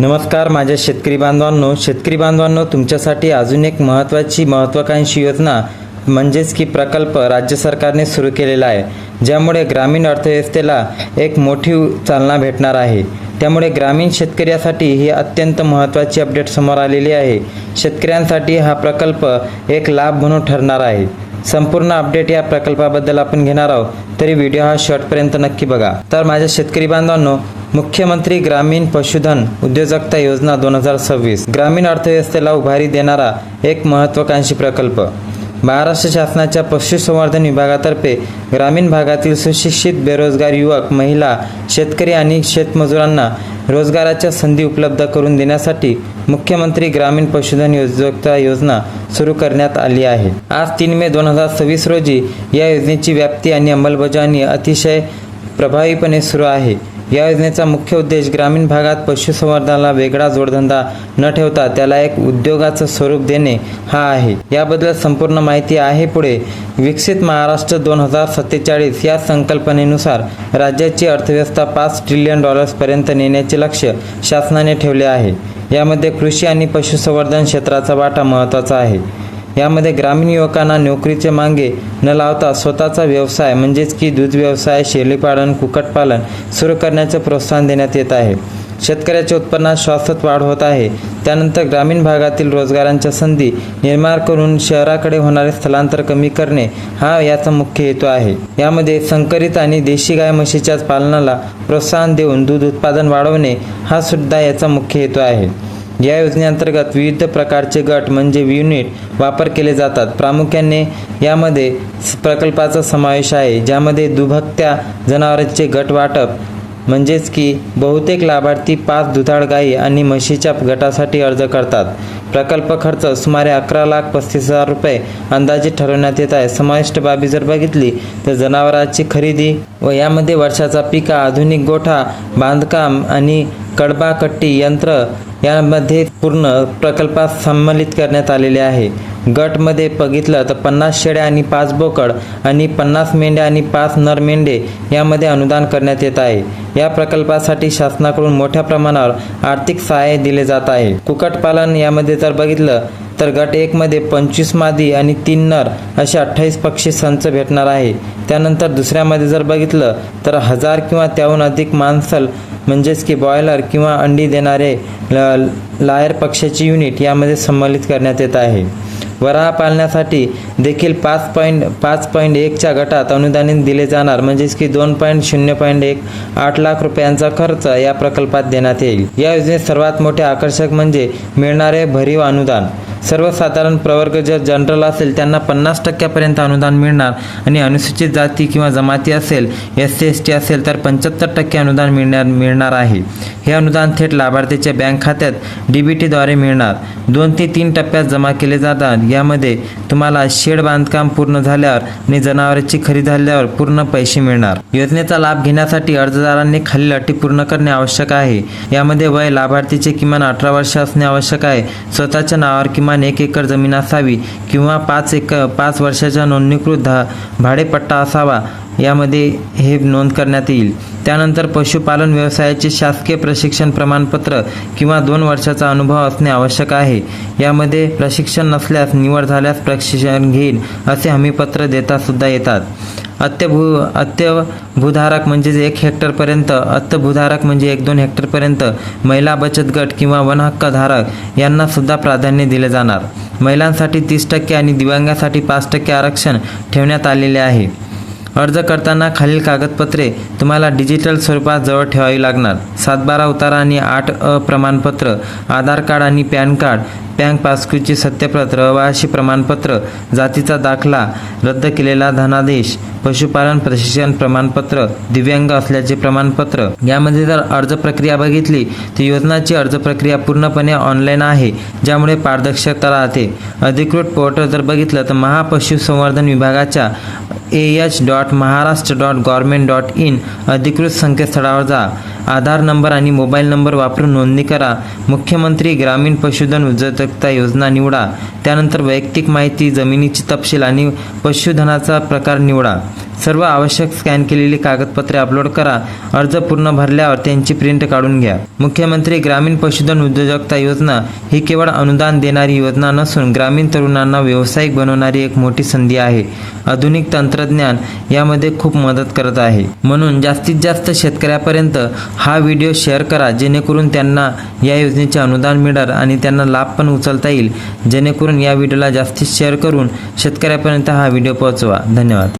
नमस्कार माझ्या शेतकरी बांधवांनो तुमच्यासाठी अजून एक महत्त्वाकांक्षी योजना म्हणजेच की प्रकल्प राज्य सरकारने सुरू केलेला आहे, ज्यामुळे ग्रामीण अर्थव्यवस्थेला एक मोठी चालना भेटणार आहे। त्यामुळे ग्रामीण शेतकऱ्यासाठी ही अत्यंत महत्त्वाची अपडेट समोर आलेली आहे। शेतकऱ्यांसाठी हा प्रकल्प एक लाभ म्हणून ठरणार आहे। संपूर्ण अपडेट या प्रकल्पाबद्दल आपण घेणार आहोत, तरी व्हिडिओ हा शेवटपर्यंत नक्की बघा। तर माझ्या शेतकरी बांधवांनो, मुख्यमंत्री ग्रामीण पशुधन उद्योजकता योजना 2026 ग्रामीण अर्थव्यवस्थेला उभारी देणारा एक महत्त्वाकांक्षी प्रकल्प। महाराष्ट्र शासनाच्या पशुसंवर्धन विभागातर्फे ग्रामीण भागातील सुशिक्षित बेरोजगार युवक, महिला, शेतकरी आणि शेतमजुरांना रोजगाराच्या संधी उपलब्ध करून देण्यासाठी मुख्यमंत्री ग्रामीण पशुधन उद्योजकता योजना सुरू करण्यात आली आहे। आज 3 मे 2026 रोजी या योजनेची व्याप्ती आणि अंमलबजावणी अतिशय प्रभावीपणे सुरू आहे। या योजनेचा मुख्य उद्देश ग्रामीण भागात पशुसंवर्धनाला वेगळा जोडधंदा न ठेवता त्याला एक उद्योगाचं स्वरूप देणे हा आहे। याबद्दल संपूर्ण माहिती आहे पुढे। विकसित महाराष्ट्र 2047 या संकल्पनेनुसार राज्याची अर्थव्यवस्था $5 ट्रिलियन पर्यंत नेण्याचे लक्ष्य शासनाने ठेवले आहे। यामध्ये कृषी आणि पशुसंवर्धन क्षेत्राचा वाटा महत्त्वाचा आहे। यामध्ये ग्रामीण युवकांना नोकरीचे मागे न लावता स्वतःचा व्यवसाय म्हणजेच की दूध व्यवसाय, शेळीपालन, कुक्कुटपालन सुरू करण्याचे प्रोत्साहन देण्यात येत आहे। शेतकऱ्याच्या उत्पन्नात शाश्वत वाढ होत आहे। त्यानंतर ग्रामीण भागातील रोजगारांच्या संधी निर्माण करून शहराकडे होणारे स्थलांतर कमी करणे हा याचा मुख्य हेतू आहे। यामध्ये संकरित आणि देशी गाय म्हशीच्या पालनाला प्रोत्साहन देऊन दूध उत्पादन वाढवणे हा सुद्धा याचा मुख्य हेतू आहे। या योजनेअंतर्गत विविध प्रकारचे गट म्हणजे युनिट वापर केले जातात। प्रामुख्याने यामध्ये प्रकल्पाचा समावेश आहे, ज्यामध्ये दुभत्या जनावरांचे गट वाटप म्हणजेच की बहुतेक लाभार्थी 5 दुधाळ गायी आणि म्हशीच्या गटासाठी अर्ज करतात। प्रकल्प खर्च सुमारे 11,35,000 रुपये अंदाजे ठरवण्यात येत आहे। समाविष्ट बाबी जर बघितली तर जनावरांची खरेदी व यामध्ये वर्षाचा पिका, आधुनिक गोठा बांधकाम आणि कडबाकट्टी यंत्र यामध्ये पूर्ण प्रकल्पात सम्मिलित करण्यात आलेले आहे। गटमध्ये बघितलं तर 50 शेळ्या आणि 5 बोकड आणि 50 मेंढ्या आणि 5 नर मेंढे यामध्ये अनुदान करण्यात येत आहे। या प्रकल्पासाठी शासनाकडून मोठ्या प्रमाणावर आर्थिक सहाय्य दिले जात आहे। कुक्कुटपालन यामध्ये जर बघितलं तर गट 1 मध्ये 25 मादी आणि 3 नर असे 28 पक्षी संच भेटणार आहे। त्यानंतर दुसऱ्यामध्ये जर बघितलं तर 1000 किंवा त्याहून अधिक मांसल म्हणजेच की बॉयलर किंवा अंडी देणारे लायर पक्ष्याची युनिट यामध्ये सम्मिलित करण्यात येत आहे। वराह पालनासाठी देखील 5.1 च्या गटात अनुदान दिले जाणार, म्हणजेच की 2.0.8 लाख रुपयांचा खर्च या प्रकल्पात देण्यात येईल। या योजनेत सर्वात मोठे आकर्षक म्हणजे मिळणारे भरीव अनुदान। सर्वसाधारण प्रवर्ग जर जनरल असेल त्यांना 50% पर्यंत अनुदान मिळणार आणि अनुसूचित जाती किंवा जमाती असेल, SC ST असेल तर 75% अनुदान मिळणार आहे। हे अनुदान थेट लाभार्थीच्या बँक खात्यात DBT द्वारे मिळणार। 2 ते 3 टप्प्यात जमा केले जातात। यामध्ये तुम्हाला शेड बांधकाम पूर्ण झाल्यावर आणि जनावरांची खरेदी झाल्यावर पूर्ण पैसे मिळणार। योजनेचा लाभ घेण्यासाठी अर्जदारांनी खालील अटी पूर्ण करणे आवश्यक आहे। यामध्ये वय लाभार्थीचे किमान 18 वर्ष असणे आवश्यक आहे। स्वतःच्या नावावर किमान 1 एकर जमीन असावी किंवा 5 वर्षाचा नोंदणीकृत भाडेपट्टा असावा, यामध्ये हे नोंद करण्यात येईल। त्यानंतर पशुपालन व्यवसायाचे शासकीय प्रशिक्षण प्रमाणपत्र किंवा 2 वर्षाचा अनुभव असणे आवश्यक आहे। यामध्ये प्रशिक्षण नसल्यास निवड झाल्यास प्रशिक्षण घेईन असे हमीपत्र देता सुद्धा येतात। अत्यभूधारक म्हणजे 1 हेक्टरपर्यंत, अत्यभूधारक म्हणजे 1-2 हेक्टरपर्यंत महिला बचत गट किंवा वन हक्क धारक यांना सुद्धा प्राधान्य दिले जाणार। महिलांसाठी 30% आणि दिव्यांगासाठी 5% आरक्षण ठेवण्यात आलेले आहे। अर्ज करताना खालील कागदपत्रे तुम्हाला डिजिटल स्वरूपात जवळ ठेवावी लागणार। 7/12 उतारा आणि 8A प्रमाणपत्र, आधार कार्ड आणि पॅन कार्ड, बँक पासबुकची सत्यप्रत, रहिवासी प्रमाणपत्र, जातीचा दाखला, रद्द केलेला धनादेश, पशुपालन प्रशिक्षण प्रमाणपत्र, दिव्यांग असल्याचे प्रमाणपत्र। यामध्ये जर अर्ज प्रक्रिया बघितली तर योजनाची अर्ज प्रक्रिया पूर्णपणे ऑनलाईन आहे, ज्यामुळे पारदर्शकता राहते। अधिकृत पोर्टल जर बघितलं तर महापशुसंवर्धन विभागाच्या ah.maharashtra.government.in अधिकृत संकेतस्थळावर जा। आधार नंबर आणि मोबाईल नंबर वापरून नोंदणी करा। मुख्यमंत्री ग्रामीण पशुधन उद्योजकता योजना निवडा। त्यानंतर वैयक्तिक माहिती, जमिनीची तपशील आणि पशुधनाचा प्रकार निवडा। सर्व आवश्यक स्कॅन केलेली कागदपत्रे अपलोड करा. अर्ज पूर्ण भरल्यावर त्यांची प्रिंट काढून घ्या. मुख्यमंत्री ग्रामीण पशुधन उद्योजकता योजना ही केवळ अनुदान देणारी योजना नसून ग्रामीण तरुणांना व्यावसायिक बनवणारी एक मोठी संधी आहे. आधुनिक तंत्रज्ञान यामध्ये खूप मदत करत आहे. म्हणून जास्तीत जास्त शेतकऱ्यापर्यंत हा व्हिडिओ शेअर करा, जेणेकरून त्यांना या योजनेचे अनुदान मिळेल आणि त्यांना लाभ पण उचलता येईल. जेणेकरून या व्हिडिओला जास्तीत शेअर करून शेतकऱ्यापर्यंत हा व्हिडिओ पोहोचवा. धन्यवाद.